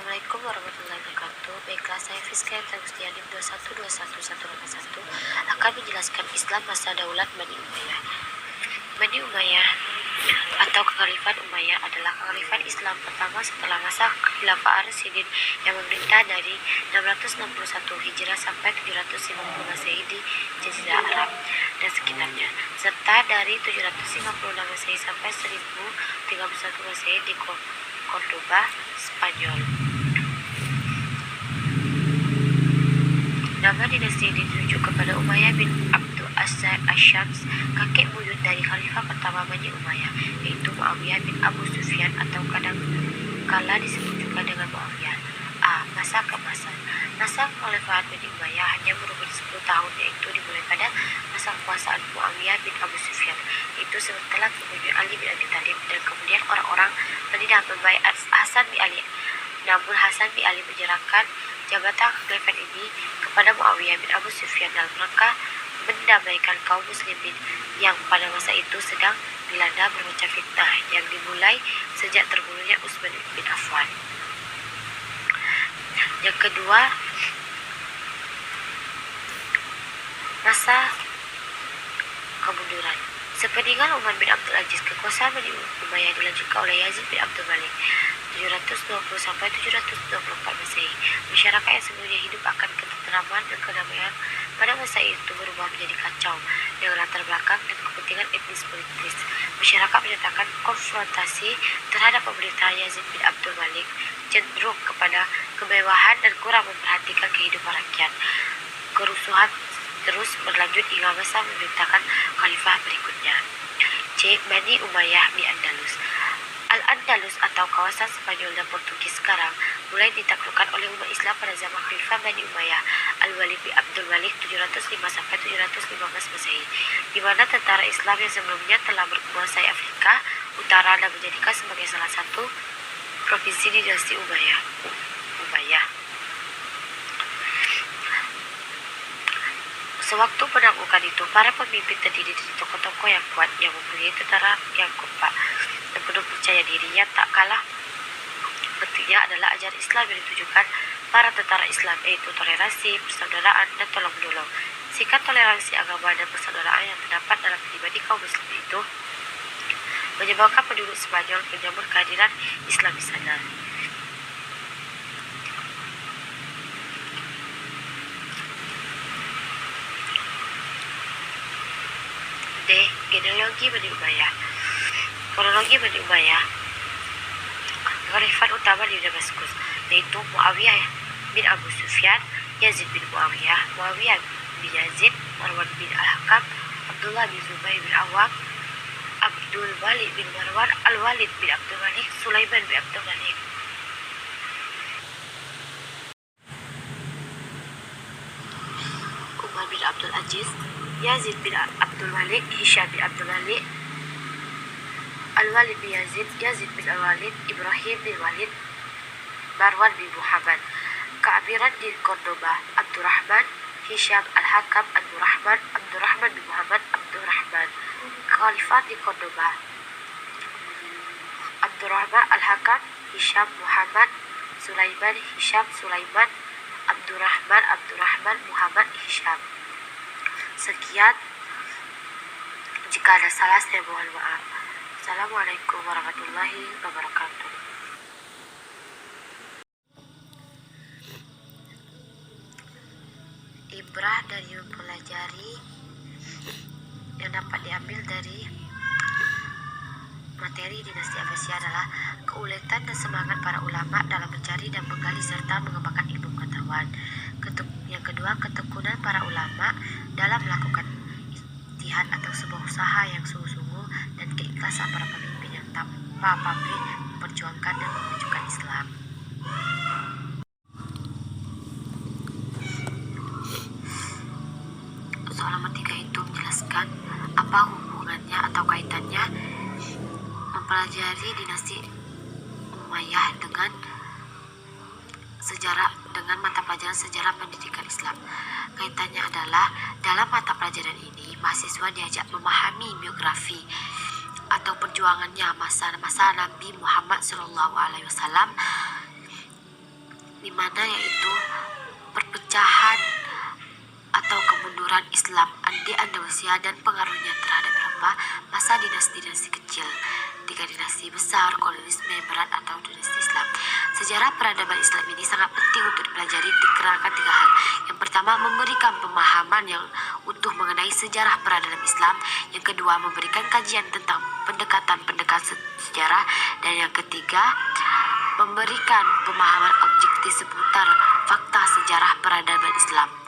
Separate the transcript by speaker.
Speaker 1: Assalamualaikum warahmatullahi wabarakatuh. Baiklah, saya Fiska Agustiani 2121181 akan menjelaskan Islam masa Daulat Bani Umayyah. Bani Umayyah atau Kekhalifahan Umayyah adalah kekhalifahan Islam pertama setelah masa Khilafah Ar-Rasyidin yang memerintah dari 661 Hijrah sampai 750 Masehi di Jazirah Arab dan sekitarnya, serta dari 756 Masehi sampai 1031 Masehi di Cordoba, Spanyol. Nama dinasti ini ditunjuk kepada Umayyah bin Abdul Asyams, kakek buyut dari khalifah pertama Bani Umayyah, yaitu Muawiyah bin Abu Sufyan atau kadang-kala disebut juga dengan Muawiyah. Masa keemasan. Masa kekhalifahan Bani Umayyah hanya berumur 10 tahun, yaitu dimulai pada masa kekuasaan Muawiyah bin Abu Sufyan, yaitu setelah membunuh Ali bin Abi Thalib, dan kemudian orang-orang Madinah membaiat Hasan bin Ali. Namun Hasan bin Ali menyerahkan jabatan kekhalifahan ini kepada Muawiyah bin Abu Sufyan dalam rangka mendamaikan kaum muslimin yang pada masa itu sedang dilanda bermacam fitnah yang dimulai sejak terbunuhnya Utsman bin Affan. Yang kedua, masa kemunduran. Sepeninggal Umar bin Abdul Aziz, kekuasaan Bani Umayyah dilanjutkan oleh Yazid bin Abdul Malik 720 sampai 724 Masehi. Masyarakat yang sebelumnya hidup akan ketenteraman dan kedamaian pada masa itu berubah menjadi kacau dengan latar belakang dan kepentingan etnis politis. Masyarakat menyatakan konfrontasi terhadap pemerintahan Yazid bin Abdul Malik cenderung kepada kemewahan dan kurang memperhatikan kehidupan rakyat. Kerusuhan terus berlanjut hingga masa memerintahkan khalifah berikutnya. Bani Umayyah di Andalus. Al-Andalus atau kawasan Spanyol dan Portugis sekarang mulai ditaklukkan oleh umat Islam pada zaman Khalifah Bani Umayyah Al-Walid bin Abdul Malik 705 sampai 715 Masehi, di mana tentara Islam yang sebelumnya telah menguasai Afrika Utara dan menjadikan sebagai salah satu provinsi dinasti Umayyah. Sewaktu penaklukan itu, para pemimpin terdiri dari tokoh-tokoh yang kuat yang mempunyai tentara yang kompak dan penuh percaya diri. Yang tak kalah pentingnya adalah ajaran Islam yang ditujukan para tentara Islam, yaitu toleransi, persaudaraan, dan tolong-menolong. Sikap toleransi agama dan persaudaraan yang terdapat dalam pribadi kaum muslim itu menyebabkan penduduk Spanyol menyambut kehadiran Islam di sana. Genealogi Bani Umayyah. Kronologi Bani Umayyah. Khalifah utama di Damaskus, yaitu Muawiyah bin Abu Sufyan, Yazid bin Muawiyah, Muawiyah bin Yazid, Marwan bin Al-Hakam, Abdullah bin Zubair bin Awam, Abdul Malik bin Marwan, Al-Walid bin Abdul Malik, Sulaiman bin Abdul Malik. Umar bin Abdul Aziz, Yazid bin Abdul Malik, Hisham bin Abdul Malik, Al-Walid bin Yazid, Yazid bin Al-Walid, Ibrahim bin Walid, Marwan bin Muhammad. Keamiran di Cordoba, Abdurrahman, Hisham Al-Hakam, Abdurrahman bin Muhammad, Abdurrahman. Khalifah di Cordoba, Abdurrahman Al-Hakam, Hisham Muhammad, Sulaiman, Hisham Sulaiman, Abdurrahman Muhammad, Hisham. Sekian, jika ada salah saya mohon maaf. Assalamualaikum warahmatullahi wabarakatuh. Ibrah dari mempelajari yang dapat diambil dari materi dinasti Abbasiyah adalah keuletan dan semangat para ulama dalam mencari dan menggali serta mengembangkan ilmu pengetahuan. Yang kedua, ketekunan para ulama dalam melakukan ijtihad atau sebuah usaha yang sungguh-sungguh, dan keikhlasan para pemimpin yang tanpa pamrih memperjuangkan dan memajukan Islam. Soal nomor 3 itu menjelaskan apa hubungannya atau kaitannya mempelajari dinasti Umayyah dengan mata pelajaran sejarah pendidikan Islam. Kaitannya adalah dalam mata pelajaran ini mahasiswa diajak memahami biografi atau perjuangannya masa Nabi Muhammad SAW di mana yaitu perpecahan atau kemunduran Islam di Andalusia dan pengaruhnya terhadap Eropa masa dinasti-dinasti kecil, tiga dinasti besar, kolonialisme berat atau dinasti Islam. Sejarah peradaban Islam ini sangat penting untuk dipelajari dikarenakan tiga hal. Yang pertama, memberikan pemahaman yang utuh mengenai sejarah peradaban Islam. Yang kedua, memberikan kajian tentang pendekatan-pendekatan sejarah. Dan yang ketiga, memberikan pemahaman objektif seputar fakta sejarah peradaban Islam.